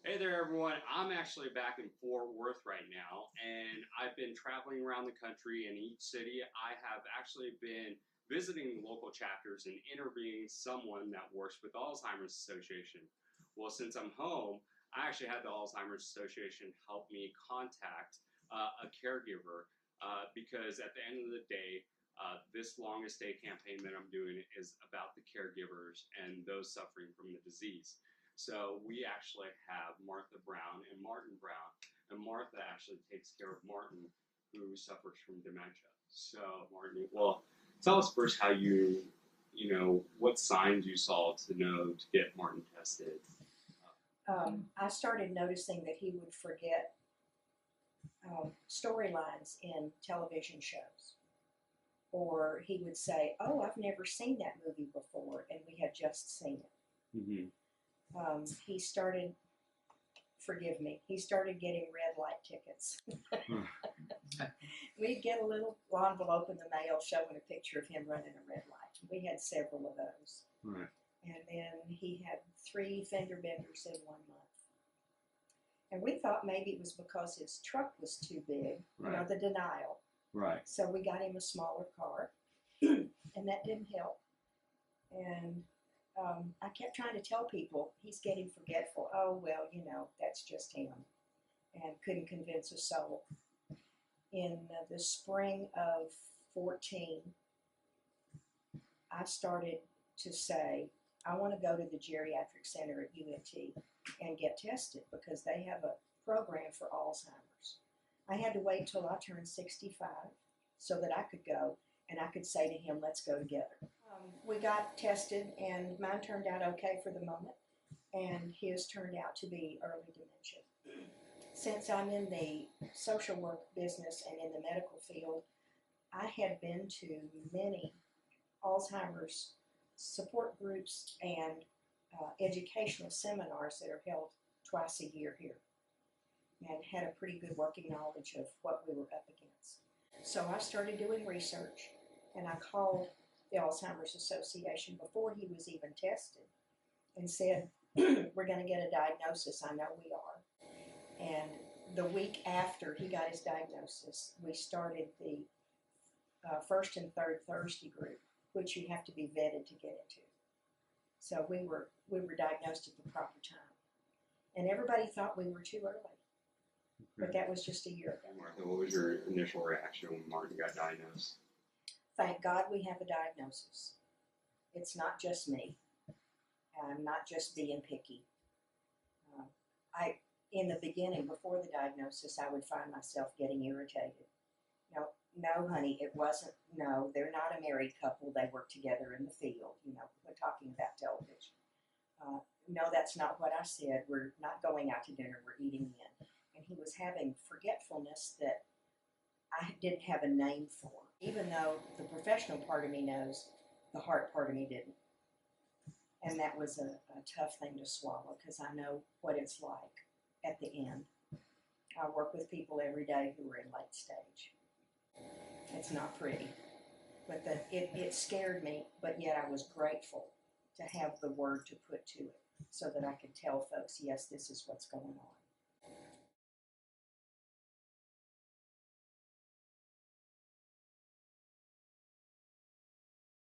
Hey there, everyone. I'm actually back in Fort Worth right now, and I've been traveling around the country. In each city, I have actually been visiting local chapters and interviewing someone that works with the Alzheimer's Association. Well, since I'm home, I actually had the Alzheimer's Association help me contact a caregiver because at the end of the day, this longest day campaign that I'm doing is about the caregivers and those suffering from the disease. So we actually have Martha Brown and Martin Brown, and Martha actually takes care of Martin, who suffers from dementia. So Martin, well, tell us first how what signs you saw to know to get Martin tested. I started noticing that he would forget storylines in television shows. Or he would say, "Oh, I've never seen that movie before," and we had just seen it. Mm-hmm. He started, forgive me, he started getting red light tickets. We'd get a little envelope in the mail showing a picture of him running a red light. We had several of those. Right. And then he had 3 fender benders in 1 month. And we thought maybe it was because his truck was too big, Right. the denial. Right. So we got him a smaller car, and that didn't help. And I kept trying to tell people he's getting forgetful. Oh, well, that's just him. And couldn't convince a soul. In the spring of 14, I started to say, I want to go to the geriatric center at UNT and get tested because they have a program for Alzheimer's. I had to wait till I turned 65 so that I could go and I could say to him, let's go together. We got tested and mine turned out okay for the moment and his turned out to be early dementia. Since I'm in the social work business and in the medical field, I had been to many Alzheimer's support groups and educational seminars that are held twice a year here, and had a pretty good working knowledge of what we were up against. So I started doing research, and I called the Alzheimer's Association before he was even tested and said, we're going to get a diagnosis, I know we are. And the week after he got his diagnosis, we started the first and third Thursday group, which you have to be vetted to get into. So we were diagnosed at the proper time. And everybody thought we were too early. But that was just a year ago. Martha, what was your initial reaction when Martin got diagnosed? Thank God we have a diagnosis. It's not just me. I'm not just being picky. In the beginning, before the diagnosis, I would find myself getting irritated. No, honey, it wasn't. No, they're not a married couple. They work together in the field. We're talking about television. No, that's not what I said. We're not going out to dinner. We're eating in. And he was having forgetfulness that I didn't have a name for. Even though the professional part of me knows, the heart part of me didn't. And that was a tough thing to swallow because I know what it's like at the end. I work with people every day who are in late stage. It's not pretty. But it scared me, but yet I was grateful to have the word to put to it so that I could tell folks, yes, this is what's going on.